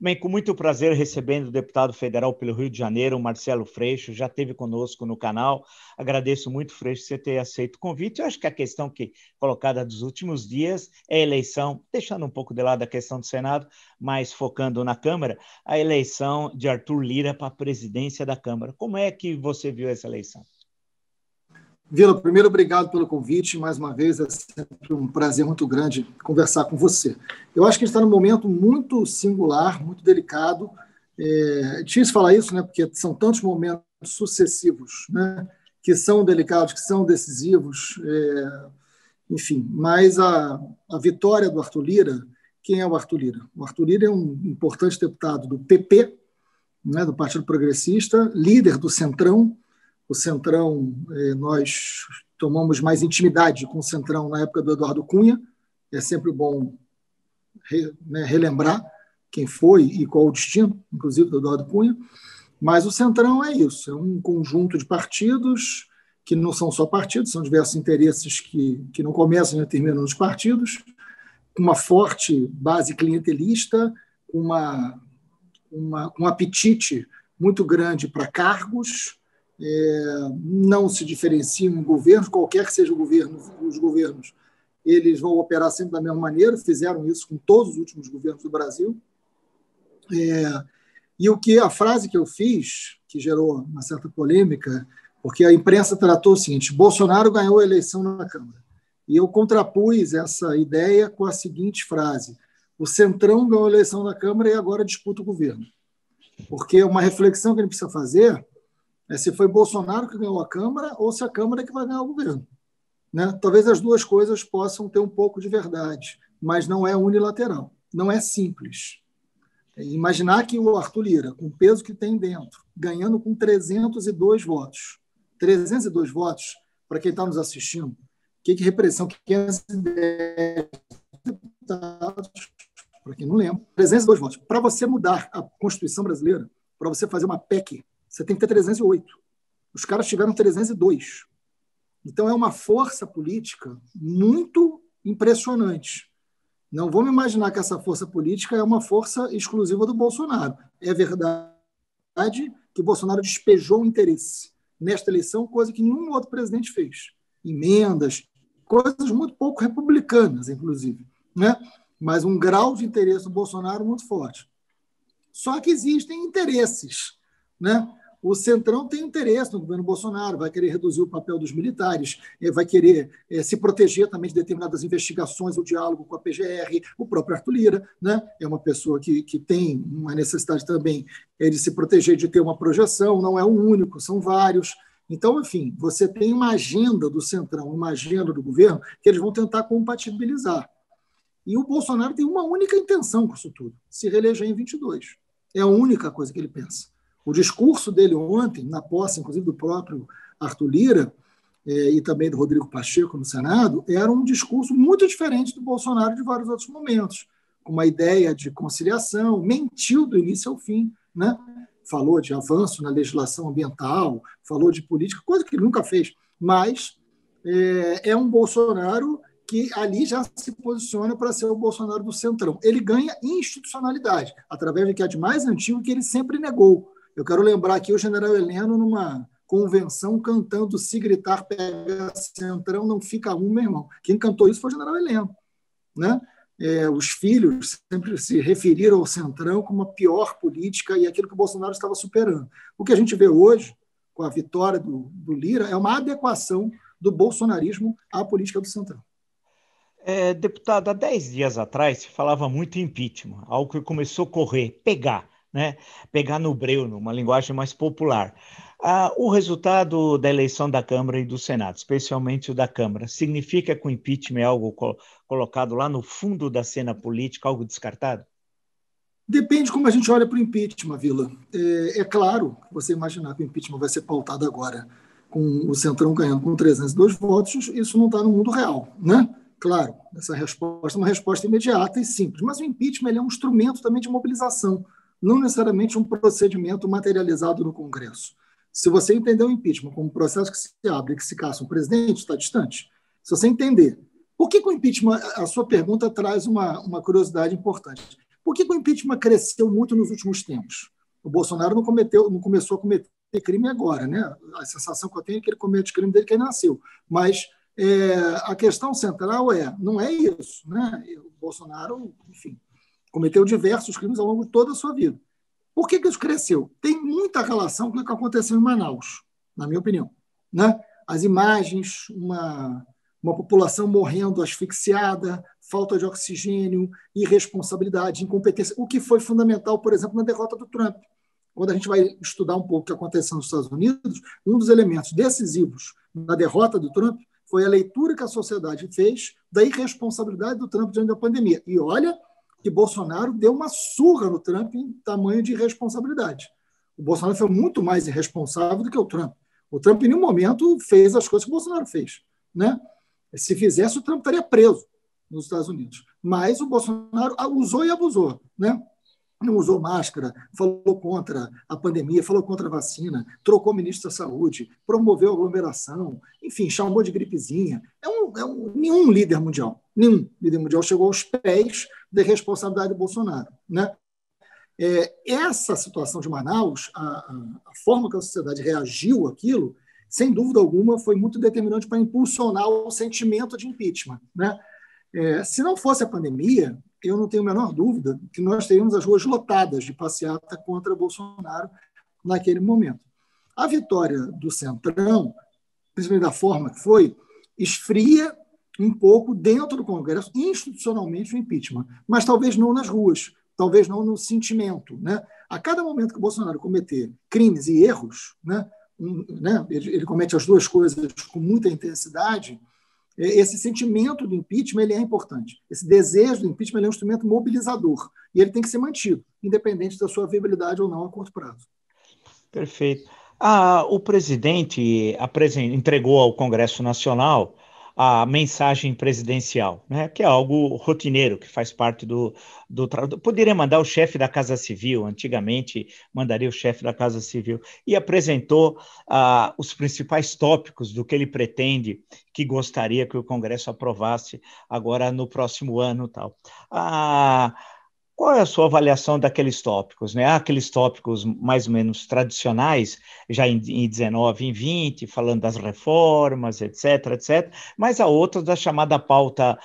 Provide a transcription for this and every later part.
Bem, com muito prazer recebendo o deputado federal pelo Rio de Janeiro, Marcelo Freixo, já esteve conosco no canal. Agradeço muito, Freixo, você ter aceito o convite. Eu acho que a questão que colocada dos últimos dias é a eleição, deixando um pouco de lado a questão do Senado, mas focando na Câmara, a eleição de Arthur Lira para a presidência da Câmara. Como é que você viu essa eleição? Vila, primeiro, obrigado pelo convite. Mais uma vez, é sempre um prazer muito grande conversar com você. Eu acho que a gente está num momento muito singular, muito delicado. É difícil falar isso, né, porque são tantos momentos sucessivos, né, que são delicados, que são decisivos, enfim. Mas a vitória do Arthur Lira, quem é o Arthur Lira? O Arthur Lira é um importante deputado do PP, né, do Partido Progressista, líder do Centrão. O Centrão, nós tomamos mais intimidade com o Centrão na época do Eduardo Cunha. É sempre bom relembrar quem foi e qual o destino, inclusive, do Eduardo Cunha. Mas o Centrão é isso, é um conjunto de partidos que não são só partidos, são diversos interesses que não começam e terminam nos partidos, com uma forte base clientelista, um apetite muito grande para cargos. Não se diferenciam em governos, qualquer que seja o governo, os governos, eles vão operar sempre da mesma maneira, fizeram isso com todos os últimos governos do Brasil. E a frase que eu fiz, que gerou uma certa polêmica, porque a imprensa tratou o seguinte: Bolsonaro ganhou a eleição na Câmara. E eu contrapus essa ideia com a seguinte frase: o Centrão ganhou a eleição na Câmara e agora disputa o governo. Porque uma reflexão que a gente precisa fazer é se foi Bolsonaro que ganhou a Câmara ou se a Câmara é que vai ganhar o governo. Né? Talvez as duas coisas possam ter um pouco de verdade, mas não é unilateral, não é simples. Imaginar que o Arthur Lira, com o peso que tem dentro, ganhando com 302 votos, para quem está nos assistindo, que representa 510 deputados, para quem não lembra, 302 votos. Para você mudar a Constituição brasileira, para você fazer uma PEC, você tem que ter 308. Os caras tiveram 302. Então, é uma força política muito impressionante. Não vamos imaginar que essa força política é uma força exclusiva do Bolsonaro. É verdade que o Bolsonaro despejou o interesse nesta eleição, coisa que nenhum outro presidente fez. Emendas, coisas muito pouco republicanas, inclusive. Né? Mas um grau de interesse do Bolsonaro muito forte. Só que existem interesses. Né? O Centrão tem interesse no governo Bolsonaro, vai querer reduzir o papel dos militares, vai querer se proteger também de determinadas investigações, o diálogo com a PGR, o próprio Arthur Lira, né? É uma pessoa que tem uma necessidade também de se proteger, de ter uma projeção, não é um único, são vários. Então, enfim, você tem uma agenda do Centrão, uma agenda do governo, que eles vão tentar compatibilizar. E o Bolsonaro tem uma única intenção com isso tudo: se reeleger em 22. É a única coisa que ele pensa. O discurso dele ontem, na posse, inclusive, do próprio Arthur Lira e também do Rodrigo Pacheco no Senado, era um discurso muito diferente do Bolsonaro de vários outros momentos, com uma ideia de conciliação, mentiu do início ao fim, né? Falou de avanço na legislação ambiental, falou de política, coisa que ele nunca fez, mas é um Bolsonaro que ali já se posiciona para ser o Bolsonaro do Centrão. Ele ganha institucionalidade, através do que é de mais antigo que ele sempre negou. Eu quero lembrar aqui o general Heleno numa convenção cantando "Se gritar pega Centrão, não fica um, meu irmão". Quem cantou isso foi o general Heleno. Né? Os filhos sempre se referiram ao Centrão como a pior política e aquilo que o Bolsonaro estava superando. O que a gente vê hoje, com a vitória do Lira, é uma adequação do bolsonarismo à política do Centrão. Deputado, há 10 dias atrás se falava muito em impeachment, algo que começou a correr, pegar no breu, numa linguagem mais popular. O resultado da eleição da Câmara e do Senado, especialmente o da Câmara, significa que o impeachment é algo colocado lá no fundo da cena política, algo descartado? Depende como a gente olha para o impeachment, Vila. É claro que você imaginar que o impeachment vai ser pautado agora com o Centrão ganhando com 302 votos, isso não está no mundo real, né? Claro, essa resposta é uma resposta imediata e simples, mas o impeachment é um instrumento também de mobilização, não necessariamente um procedimento materializado no Congresso. Se você entender o impeachment como um processo que se abre e que se caça um presidente, está distante. Se você entender por que o impeachment, a sua pergunta traz uma curiosidade importante. Por que o impeachment cresceu muito nos últimos tempos? O Bolsonaro não começou a cometer crime agora, né? A sensação que eu tenho é que ele comete crime desde que ele nasceu. Mas a questão central não é isso, né? O Bolsonaro, enfim, cometeu diversos crimes ao longo de toda a sua vida. Por que isso cresceu? Tem muita relação com o que aconteceu em Manaus, na minha opinião, né? As imagens, uma população morrendo asfixiada, falta de oxigênio, irresponsabilidade, incompetência, o que foi fundamental, por exemplo, na derrota do Trump. Quando a gente vai estudar um pouco o que aconteceu nos Estados Unidos, um dos elementos decisivos na derrota do Trump foi a leitura que a sociedade fez da irresponsabilidade do Trump diante da pandemia. E olha que Bolsonaro deu uma surra no Trump em tamanho de irresponsabilidade. O Bolsonaro foi muito mais irresponsável do que o Trump. O Trump, em nenhum momento, fez as coisas que o Bolsonaro fez, né? Se fizesse, o Trump estaria preso nos Estados Unidos. Mas o Bolsonaro usou e abusou, né? Não usou máscara, falou contra a pandemia, falou contra a vacina, trocou o ministro da Saúde, promoveu aglomeração, enfim, chamou de gripezinha. Nenhum líder mundial chegou aos pés da responsabilidade do Bolsonaro, né? Essa situação de Manaus, a forma que a sociedade reagiu àquilo, sem dúvida alguma, foi muito determinante para impulsionar o sentimento de impeachment, né? Se não fosse a pandemia, eu não tenho a menor dúvida que nós teríamos as ruas lotadas de passeata contra Bolsonaro naquele momento. A vitória do Centrão, principalmente da forma que foi, esfria um pouco dentro do Congresso, institucionalmente, o impeachment, mas talvez não nas ruas, talvez não no sentimento, né? A cada momento que o Bolsonaro cometer crimes e erros, né, ele comete as duas coisas com muita intensidade, esse sentimento do impeachment ele é importante. Esse desejo do impeachment ele é um instrumento mobilizador e ele tem que ser mantido, independente da sua viabilidade ou não a curto prazo. Perfeito. O presidente entregou ao Congresso Nacional a mensagem presidencial, né, que é algo rotineiro, que faz parte do poderia mandar o chefe da Casa Civil, antigamente mandaria o chefe da Casa Civil, e apresentou os principais tópicos do que ele pretende, que gostaria que o Congresso aprovasse agora no próximo ano. Tal. Qual é a sua avaliação daqueles tópicos, né? Aqueles tópicos mais ou menos tradicionais, já em 19, em 20, falando das reformas, etc., mas há outros da chamada pauta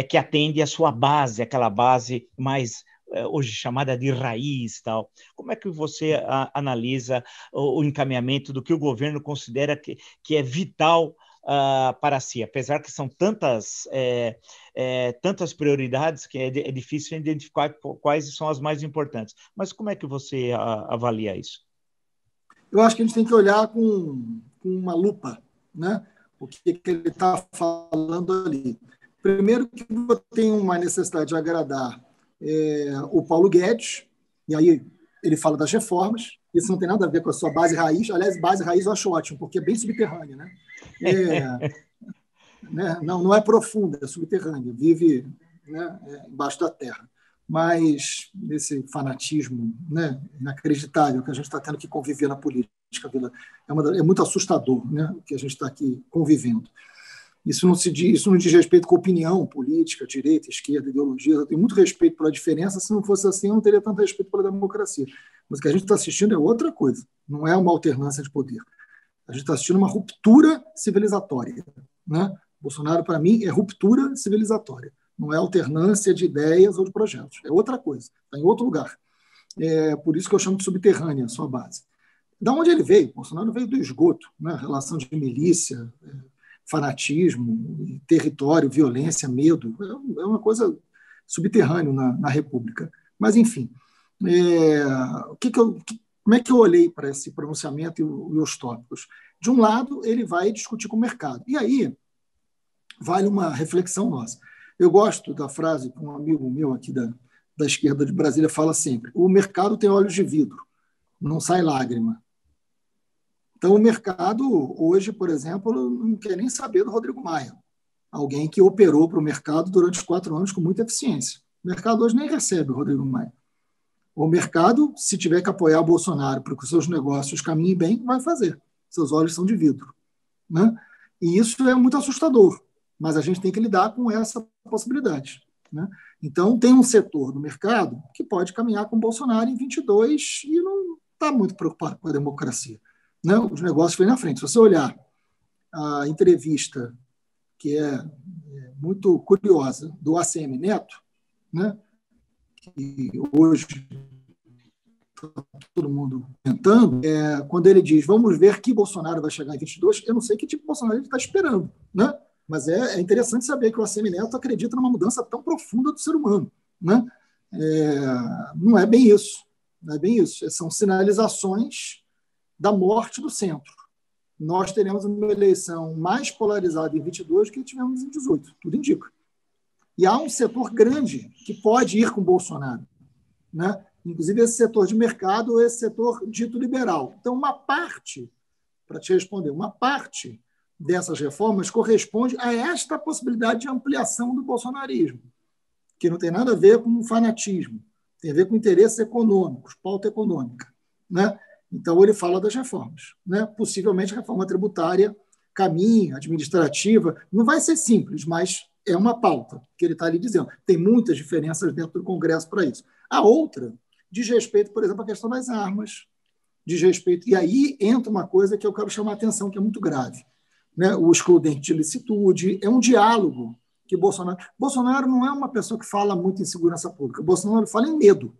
que atende à sua base, aquela base mais hoje chamada de raiz, tal. Como é que você analisa o encaminhamento do que o governo considera que é vital para si, apesar que são tantas prioridades que é difícil identificar quais são as mais importantes. Mas como é que você avalia isso? Eu acho que a gente tem que olhar com uma lupa, né? O que ele está falando ali. Primeiro que eu tenho uma necessidade de agradar o Paulo Guedes, e aí ele fala das reformas, isso não tem nada a ver com a sua base raiz. Aliás, base raiz eu acho ótimo, porque é bem subterrânea, né? Não é profunda, é subterrânea, vive, né, embaixo da terra. Mas esse fanatismo, né, inacreditável que a gente está tendo que conviver na política, Vila, é muito assustador, né, o que a gente está aqui convivendo. Isso não diz respeito com opinião política, direita, esquerda, ideologia. Eu tenho muito respeito pela diferença. Se não fosse assim, eu não teria tanto respeito pela democracia. Mas o que a gente está assistindo é outra coisa. Não é uma alternância de poder. A gente está assistindo uma ruptura civilizatória, né? Bolsonaro, para mim, é ruptura civilizatória. Não é alternância de ideias ou de projetos. É outra coisa. Está em outro lugar. Por isso que eu chamo de subterrânea a sua base. Da onde ele veio? Bolsonaro veio do esgoto, né? Relação de milícia, fanatismo, território, violência, medo. É uma coisa subterrânea na República. Mas, enfim, como é que eu olhei para esse pronunciamento e os tópicos? De um lado, ele vai discutir com o mercado. E aí, vale uma reflexão nossa. Eu gosto da frase que um amigo meu aqui da esquerda de Brasília fala sempre: o mercado tem olhos de vidro, não sai lágrima. Então, o mercado, hoje, por exemplo, não quer nem saber do Rodrigo Maia, alguém que operou para o mercado durante os 4 anos com muita eficiência. O mercado hoje nem recebe o Rodrigo Maia. O mercado, se tiver que apoiar o Bolsonaro para que os seus negócios caminhem bem, vai fazer. Seus olhos são de vidro, né? E isso é muito assustador, mas a gente tem que lidar com essa possibilidade. né? Então, tem um setor do mercado que pode caminhar com o Bolsonaro em 22 e não está muito preocupado com a democracia, né? Os negócios vêm na frente. Se você olhar a entrevista, que é muito curiosa, do ACM Neto, né? Que hoje todo mundo tentando, quando ele diz, vamos ver que Bolsonaro vai chegar em 22, eu não sei que tipo de Bolsonaro ele está esperando, né? Mas é interessante saber que o ACM Neto acredita numa mudança tão profunda do ser humano, né? Não é bem isso, não é bem isso. São sinalizações da morte do centro. Nós teremos uma eleição mais polarizada em 22 do que tivemos em 18, tudo indica. E há um setor grande que pode ir com Bolsonaro, né? Inclusive esse setor de mercado ou esse setor dito liberal. Então, uma parte, para te responder, uma parte dessas reformas corresponde a esta possibilidade de ampliação do bolsonarismo, que não tem nada a ver com fanatismo, tem a ver com interesses econômicos, pauta econômica, né? Então, ele fala das reformas, né? Possivelmente a reforma tributária, caminho, administrativa, não vai ser simples, mas é uma pauta que ele está ali dizendo. Tem muitas diferenças dentro do Congresso para isso. A outra diz respeito, por exemplo, à questão das armas, diz respeito, e aí entra uma coisa que eu quero chamar a atenção, que é muito grave, né? O excludente de licitude, é um diálogo que Bolsonaro não é uma pessoa que fala muito em segurança pública, Bolsonaro fala em medo.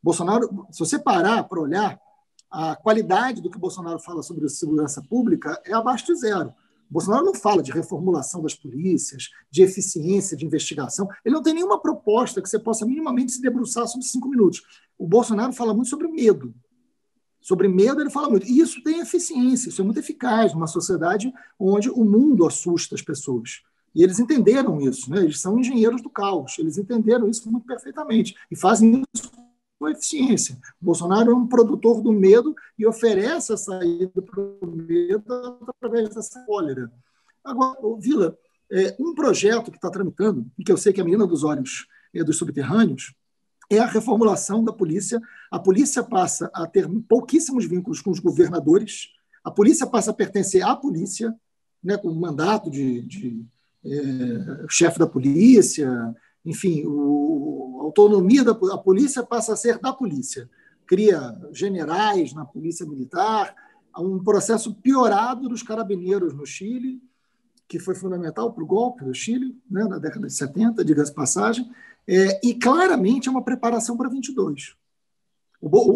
Bolsonaro, se você parar para olhar, a qualidade do que Bolsonaro fala sobre segurança pública é abaixo de zero. Bolsonaro não fala de reformulação das polícias, de eficiência de investigação. Ele não tem nenhuma proposta que você possa minimamente se debruçar sobre 5 minutos. O Bolsonaro fala muito sobre medo. Sobre medo ele fala muito. E isso tem eficiência, isso é muito eficaz numa sociedade onde o mundo assusta as pessoas. E eles entenderam isso, né? Eles são engenheiros do caos, eles entenderam isso muito perfeitamente e fazem isso com eficiência. O Bolsonaro é um produtor do medo e oferece a saída para o medo através dessa cólera. Agora, Vila, um projeto que está tramitando, e que eu sei que é a menina dos olhos dos subterrâneos, é a reformulação da polícia. A polícia passa a ter pouquíssimos vínculos com os governadores, a polícia passa a pertencer à polícia, né, com o mandato de chefe da polícia, enfim, a autonomia da polícia passa a ser da polícia. Cria generais na polícia militar, um processo piorado dos carabineiros no Chile, que foi fundamental para o golpe do Chile, né, na década de 70, diga-se de passagem, e claramente é uma preparação para 22.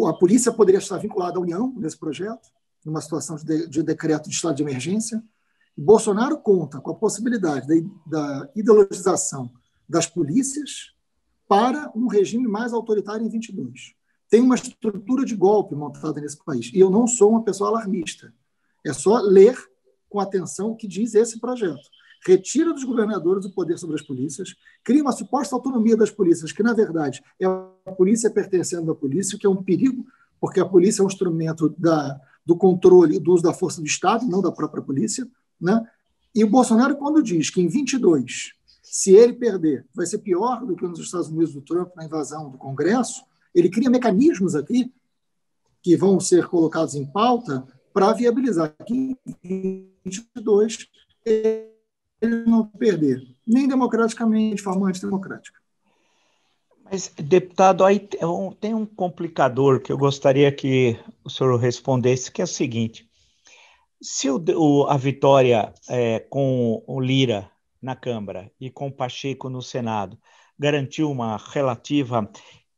A polícia poderia estar vinculada à União nesse projeto, numa situação de decreto de estado de emergência. Bolsonaro conta com a possibilidade da ideologização das polícias para um regime mais autoritário em 22. Tem uma estrutura de golpe montada nesse país. E eu não sou uma pessoa alarmista. É só ler com atenção o que diz esse projeto. Retira dos governadores o poder sobre as polícias, cria uma suposta autonomia das polícias, que, na verdade, é a polícia pertencendo à polícia, o que é um perigo, porque a polícia é um instrumento do controle e do uso da força do Estado, não da própria polícia, né? E o Bolsonaro, quando diz que em 22, se ele perder, vai ser pior do que nos Estados Unidos do Trump na invasão do Congresso, ele cria mecanismos aqui que vão ser colocados em pauta para viabilizar que em 22 ele não perder, nem democraticamente, nem de forma antidemocrática. Mas, deputado, aí tem um complicador que eu gostaria que o senhor respondesse, que é o seguinte: se a vitória com o Lira na Câmara e com o Pacheco no Senado garantiu uma relativa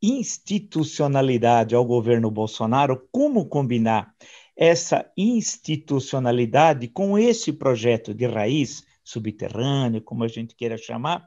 institucionalidade ao governo Bolsonaro, como combinar essa institucionalidade com esse projeto de raiz subterrâneo, como a gente queira chamar,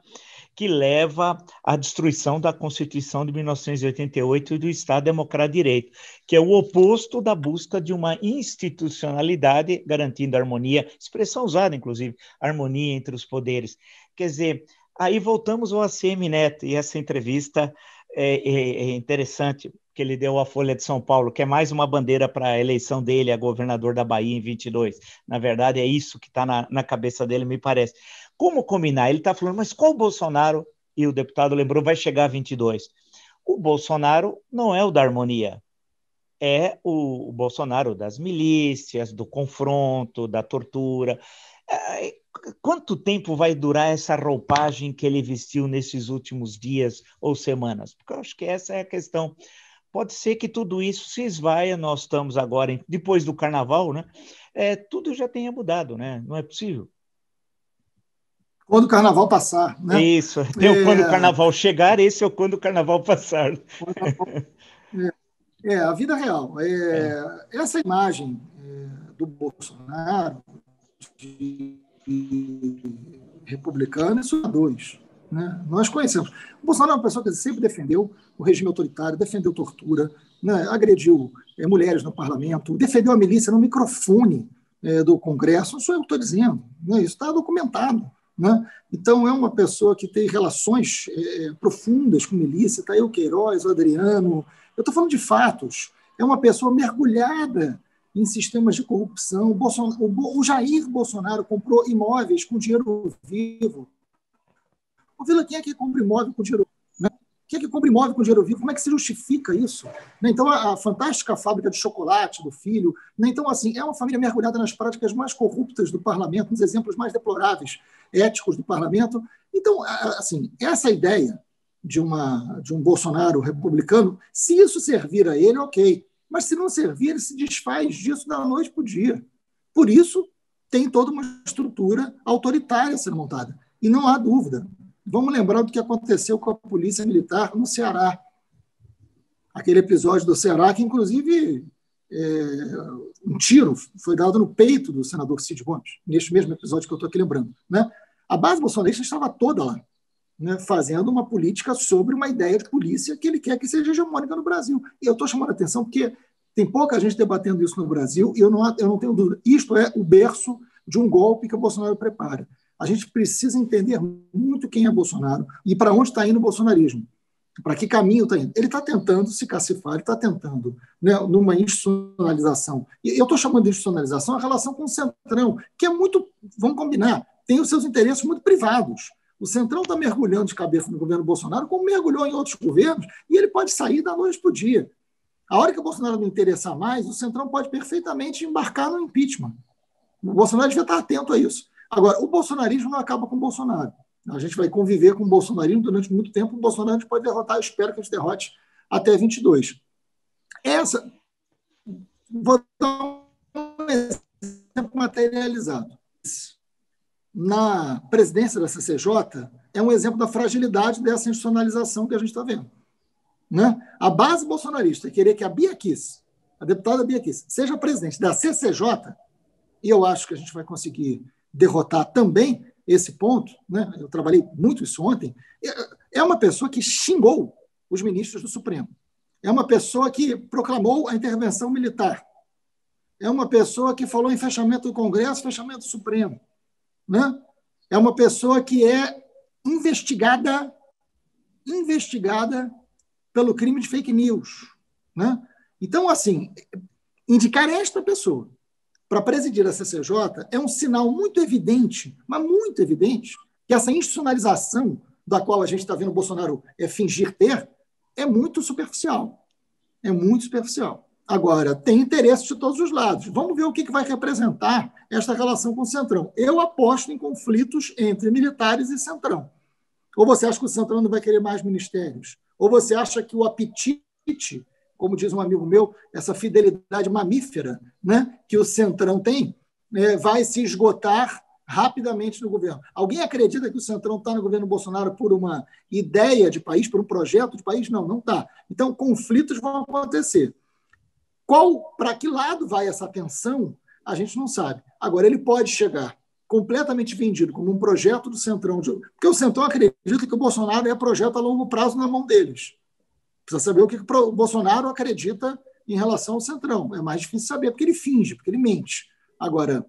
que leva à destruição da Constituição de 1988 e do Estado Democrático de Direito, que é o oposto da busca de uma institucionalidade garantindo harmonia, expressão usada, inclusive, harmonia entre os poderes. Quer dizer, aí voltamos ao ACM Neto, e essa entrevista é interessante, que ele deu à Folha de São Paulo, que é mais uma bandeira para a eleição dele a governador da Bahia em 22. Na verdade, é isso que está na cabeça dele, me parece. Como combinar? Ele está falando, mas qual Bolsonaro, e o deputado lembrou, vai chegar a 22? O Bolsonaro não é o da harmonia, é o Bolsonaro das milícias, do confronto, da tortura. Quanto tempo vai durar essa roupagem que ele vestiu nesses últimos dias ou semanas? Porque eu acho que essa é a questão. Pode ser que tudo isso se esvaia, nós estamos agora, depois do carnaval, né? Tudo já tenha mudado, né? Não é possível. Quando o carnaval passar, né? Isso, tem o quando o carnaval chegar, esse é o quando o carnaval passar. A vida real. Essa imagem do Bolsonaro, de republicano, isso é dois. Né? Nós conhecemos. O Bolsonaro é uma pessoa que sempre defendeu o regime autoritário, defendeu tortura, né? Agrediu mulheres no parlamento, defendeu a milícia no microfone do Congresso. Não sou eu que estou dizendo, né? Isso está documentado. Né? Então, é uma pessoa que tem relações profundas com milícia. Está aí o Queiroz, o Adriano. Eu estou falando de fatos. É uma pessoa mergulhada em sistemas de corrupção. O Jair Bolsonaro comprou imóveis com dinheiro vivo. O Vila, quem é que compra imóvel com dinheiro vivo? Né? Quem é que compra imóvel com dinheiro vivo? Como é que se justifica isso? Né? Então, a fantástica fábrica de chocolate do filho. Né? Então, assim, é uma família mergulhada nas práticas mais corruptas do parlamento, nos exemplos mais deploráveis, éticos do parlamento. Então, assim, essa ideia de um Bolsonaro republicano, se isso servir a ele, ok. Mas se não servir, ele se desfaz disso da noite para o dia. Por isso, tem toda uma estrutura autoritária a ser montada. E não há dúvida. Vamos lembrar do que aconteceu com a polícia militar no Ceará. Aquele episódio do Ceará que, inclusive, um tiro foi dado no peito do senador Cid Gomes, neste mesmo episódio que eu estou aqui lembrando. Né? A base bolsonarista estava toda lá, né, fazendo uma política sobre uma ideia de polícia que ele quer que seja hegemônica no Brasil. E eu estou chamando a atenção porque tem pouca gente debatendo isso no Brasil e eu não tenho dúvida. Isto é o berço de um golpe que o Bolsonaro prepara. A gente precisa entender muito quem é Bolsonaro e para onde está indo o bolsonarismo. Para que caminho está indo? Ele está tentando se cacifar, ele está tentando, né, numa institucionalização. E eu estou chamando de institucionalização a relação com o Centrão, que é muito, vamos combinar, tem os seus interesses muito privados. O Centrão está mergulhando de cabeça no governo Bolsonaro, como mergulhou em outros governos, e ele pode sair da noite para o dia. A hora que o Bolsonaro não interessar mais, o Centrão pode perfeitamente embarcar no impeachment. O Bolsonaro devia estar atento a isso. Agora, o bolsonarismo não acaba com o Bolsonaro. A gente vai conviver com o bolsonarismo durante muito tempo. O Bolsonaro a gente pode derrotar, eu espero que a gente derrote até 22. Vou dar um exemplo materializado. Na presidência da CCJ, é um exemplo da fragilidade dessa institucionalização que a gente está vendo. Né? A base bolsonarista querer que a Bia Kiss, a deputada Bia Kiss, seja presidente da CCJ, e eu acho que a gente vai conseguir derrotar também esse ponto, né? Eu trabalhei muito isso ontem, é uma pessoa que xingou os ministros do Supremo, é uma pessoa que proclamou a intervenção militar, é uma pessoa que falou em fechamento do Congresso, fechamento do Supremo, né? É uma pessoa que é investigada pelo crime de fake news. Né? Então, assim, indicar esta pessoa para presidir a CCJ é um sinal muito evidente, mas muito evidente, que essa institucionalização da qual a gente está vendo o Bolsonaro fingir ter é muito superficial. É muito superficial. Agora, tem interesse de todos os lados. Vamos ver o que vai representar esta relação com o Centrão. Eu aposto em conflitos entre militares e Centrão. Ou você acha que o Centrão não vai querer mais ministérios? Ou você acha que o apetite, como diz um amigo meu, essa fidelidade mamífera, né, que o Centrão tem, vai se esgotar rapidamente no governo? Alguém acredita que o Centrão está no governo Bolsonaro por uma ideia de país, por um projeto de país? Não, não está. Então, conflitos vão acontecer. Para que lado vai essa tensão, a gente não sabe. Agora, ele pode chegar completamente vendido como um projeto do Centrão, porque o Centrão acredita que o Bolsonaro é projeto a longo prazo na mão deles. Precisa saber o que o Bolsonaro acredita em relação ao Centrão. É mais difícil saber, porque ele finge, porque ele mente. Agora,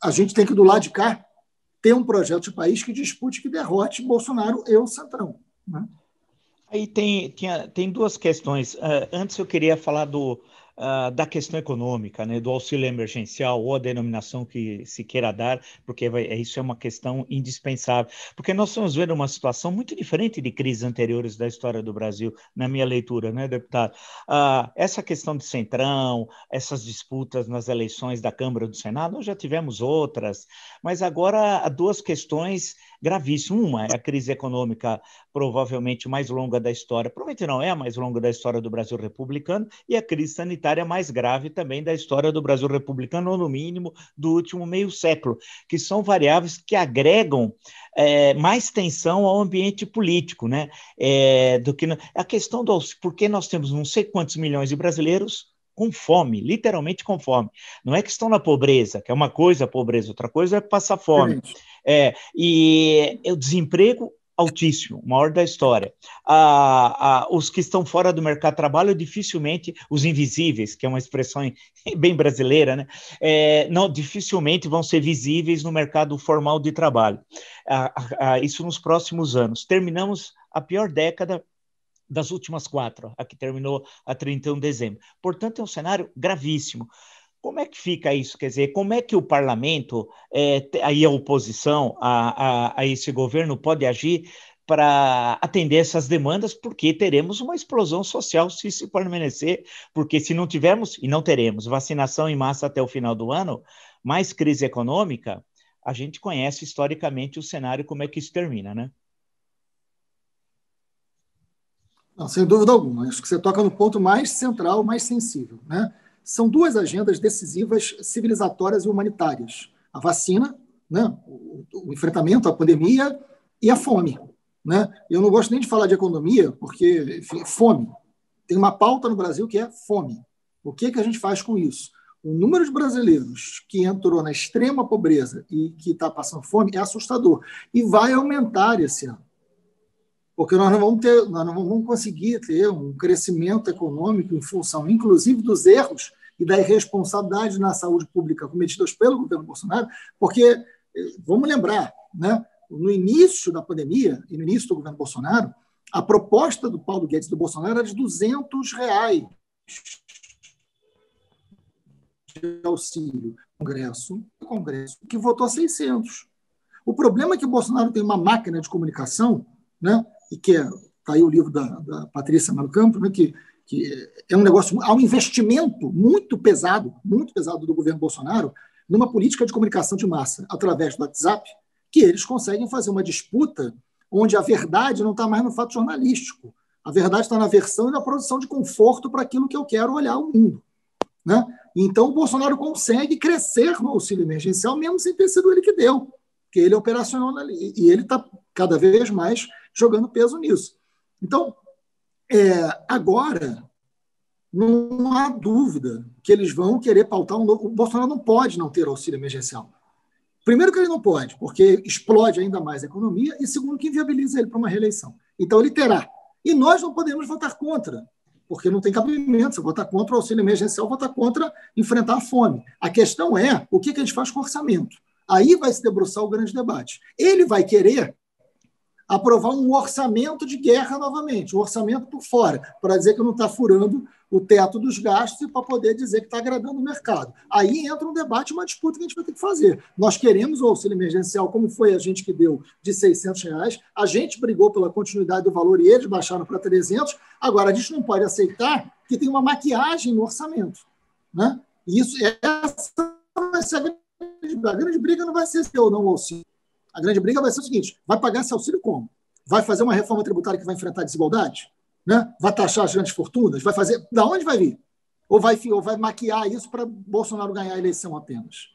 a gente tem que, do lado de cá, ter um projeto de país que dispute, que derrote Bolsonaro e o Centrão. Né? Aí tem duas questões. Antes eu queria falar da questão econômica, né, do auxílio emergencial ou a denominação que se queira dar, porque isso é uma questão indispensável, porque nós estamos vendo uma situação muito diferente de crises anteriores da história do Brasil, na minha leitura, né, deputado? Essa questão de Centrão, essas disputas nas eleições da Câmara e do Senado, nós já tivemos outras, mas agora há duas questões gravíssimas. Uma é a crise econômica provavelmente mais longa da história, provavelmente não é a mais longa da história do Brasil republicano, e a crise sanitária mais grave também da história do Brasil republicano, ou no mínimo do último meio século, que são variáveis que agregam mais tensão ao ambiente político, né? Do que a questão do porque nós temos não sei quantos milhões de brasileiros com fome, literalmente com fome. Não é que estão na pobreza, que é uma coisa a pobreza, outra coisa é passar fome. E o desemprego altíssimo, o maior da história. Os que estão fora do mercado de trabalho, dificilmente, os invisíveis, que é uma expressão bem brasileira, né? Não, dificilmente vão ser visíveis no mercado formal de trabalho. Isso nos próximos anos. Terminamos a pior década das últimas 4, a que terminou a 31 de dezembro. Portanto, é um cenário gravíssimo. Como é que fica isso? Quer dizer, como é que o parlamento, aí a oposição a esse governo pode agir para atender essas demandas, porque teremos uma explosão social se permanecer, porque se não tivermos, e não teremos, vacinação em massa até o final do ano, mais crise econômica, a gente conhece historicamente o cenário, como é que isso termina, né? Não, sem dúvida alguma. Acho que você toca no ponto mais central, mais sensível, né? São duas agendas decisivas civilizatórias e humanitárias. A vacina, né? O enfrentamento à pandemia e a fome. Né? Eu não gosto nem de falar de economia, porque, enfim, fome. Tem uma pauta no Brasil que é fome. O que a gente faz com isso? O número de brasileiros que entrou na extrema pobreza e que está passando fome é assustador. E vai aumentar esse ano. Porque nós não vamos conseguir ter um crescimento econômico em função, inclusive, dos erros e da irresponsabilidade na saúde pública cometidas pelo governo Bolsonaro, porque, vamos lembrar, né, no início da pandemia e no início do governo Bolsonaro, a proposta do Paulo Guedes e do Bolsonaro era de R$200 de auxílio. O Congresso que votou 600. O problema é que o Bolsonaro tem uma máquina de comunicação, né, e que está aí o livro da Patrícia Melo Campos, né, que é um negócio, há um investimento muito pesado do governo Bolsonaro numa política de comunicação de massa através do WhatsApp, que eles conseguem fazer uma disputa onde a verdade não está mais no fato jornalístico. A verdade está na versão e na produção de conforto para aquilo que eu quero olhar o mundo. Né? Então, o Bolsonaro consegue crescer no auxílio emergencial, mesmo sem ter sido ele que deu, porque ele é operacional ali, e ele está cada vez mais jogando peso nisso. Então, agora, não há dúvida que eles vão querer pautar um novo. O Bolsonaro não pode não ter auxílio emergencial. Primeiro que ele não pode, porque explode ainda mais a economia, e segundo que inviabiliza ele para uma reeleição. Então ele terá. E nós não podemos votar contra, porque não tem cabimento. Se eu votar contra o auxílio emergencial, votar contra enfrentar a fome. A questão é o que a gente faz com o orçamento. Aí vai se debruçar o grande debate. Ele vai querer aprovar um orçamento de guerra novamente, um orçamento por fora, para dizer que não está furando o teto dos gastos e para poder dizer que está agradando o mercado. Aí entra um debate, uma disputa que a gente vai ter que fazer. Nós queremos o auxílio emergencial, como foi a gente que deu, de R$600, a gente brigou pela continuidade do valor e eles baixaram para 300, agora a gente não pode aceitar que tem uma maquiagem no orçamento. Né? E essa vai ser a grande briga, não vai ser se ou não o auxílio. A grande briga vai ser o seguinte: vai pagar esse auxílio como? Vai fazer uma reforma tributária que vai enfrentar a desigualdade? Né? Vai taxar as grandes fortunas? Vai fazer? Da onde vai vir? Ou vai maquiar isso para Bolsonaro ganhar a eleição apenas?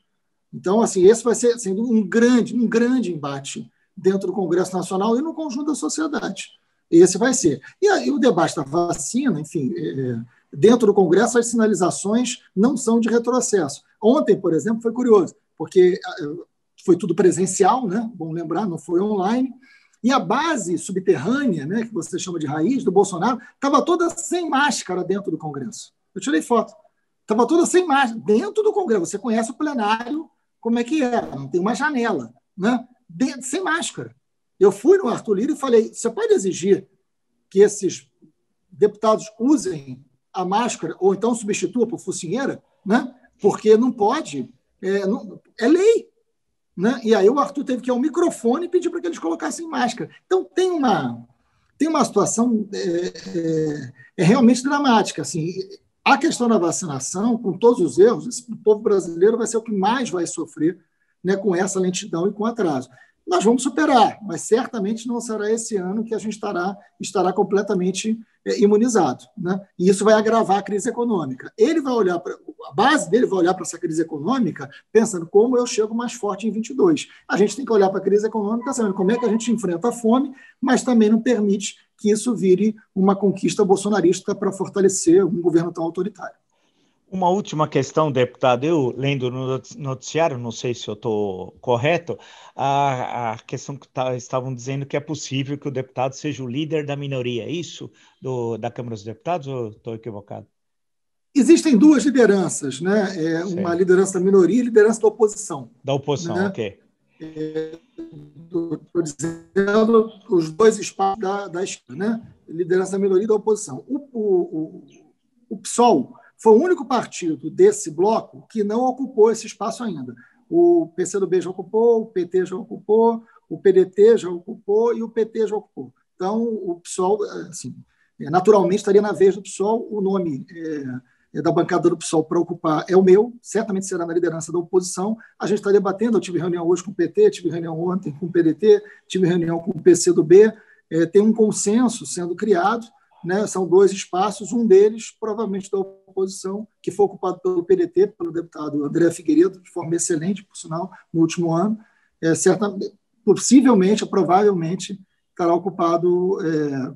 Então, assim, esse vai ser sendo um grande embate dentro do Congresso Nacional e no conjunto da sociedade. Esse vai ser. E aí, o debate da vacina, enfim, dentro do Congresso as sinalizações não são de retrocesso. Ontem, por exemplo, foi curioso, porque foi tudo presencial, né? Bom lembrar, não foi online. E a base subterrânea, né, que você chama de raiz, do Bolsonaro, estava toda sem máscara dentro do Congresso. Eu tirei foto. Estava toda sem máscara dentro do Congresso. Você conhece o plenário, como é que é? Não tem uma janela, né? Sem máscara. Eu fui no Arthur Lira e falei: você pode exigir que esses deputados usem a máscara, ou então substitua por focinheira, né? Porque não pode, é lei. Né? E aí o Arthur teve que ir ao microfone e pedir para que eles colocassem máscara. Então, tem uma situação realmente dramática. Assim, a questão da vacinação, com todos os erros, o povo brasileiro vai ser o que mais vai sofrer, né, com essa lentidão e com atraso. Nós vamos superar, mas certamente não será esse ano que a gente estará completamente imunizado. Né? E isso vai agravar a crise econômica. A base dele vai olhar para essa crise econômica pensando como eu chego mais forte em 22. A gente tem que olhar para a crise econômica sabendo como é que a gente enfrenta a fome, mas também não permite que isso vire uma conquista bolsonarista para fortalecer um governo tão autoritário. Uma última questão, deputado. Eu, lendo no noticiário, não sei se eu estou correto, a questão que estavam dizendo que é possível que o deputado seja o líder da minoria. É isso da Câmara dos Deputados ou estou equivocado? Existem duas lideranças, né? Uma liderança da minoria e liderança da oposição. Da oposição, né? Ok. Estou dizendo os dois espaços da esquerda, né? Liderança da minoria e da oposição. O PSOL foi o único partido desse bloco que não ocupou esse espaço ainda. O PCdoB já ocupou, o PT já ocupou, o PDT já ocupou e o PT já ocupou. Então, o PSOL, assim, naturalmente, estaria na vez do PSOL. O nome da bancada do PSOL para ocupar é o meu, certamente será na liderança da oposição. A gente está debatendo, eu tive reunião hoje com o PT, tive reunião ontem com o PDT, tive reunião com o PCdoB, tem um consenso sendo criado, né? São dois espaços, um deles provavelmente da oposição, que foi ocupado pelo PDT, pelo deputado André Figueiredo, de forma excelente, por sinal, no último ano, provavelmente estará ocupado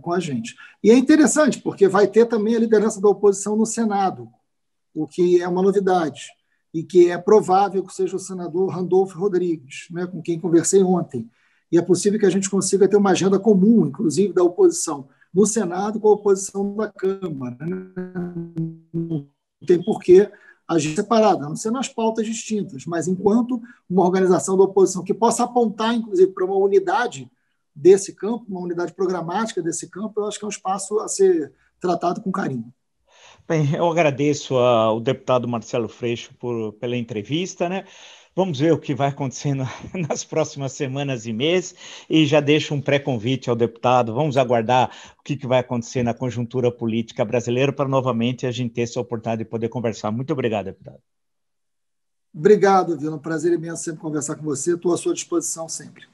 com a gente. E é interessante, porque vai ter também a liderança da oposição no Senado, o que é uma novidade, e que é provável que seja o senador Randolfo Rodrigues, né, com quem conversei ontem. E é possível que a gente consiga ter uma agenda comum, inclusive da oposição no Senado com a oposição da Câmara. Não tem porquê agir separada, a não ser nas pautas distintas, mas enquanto uma organização da oposição que possa apontar, inclusive, para uma unidade desse campo, uma unidade programática desse campo, eu acho que é um espaço a ser tratado com carinho. Bem, eu agradeço ao deputado Marcelo Freixo pela entrevista, né? Vamos ver o que vai acontecendo nas próximas semanas e meses e já deixo um pré-convite ao deputado. Vamos aguardar o que vai acontecer na conjuntura política brasileira para novamente a gente ter essa oportunidade de poder conversar. Muito obrigado, deputado. Obrigado, Vila. Um prazer imenso sempre conversar com você. Estou à sua disposição sempre.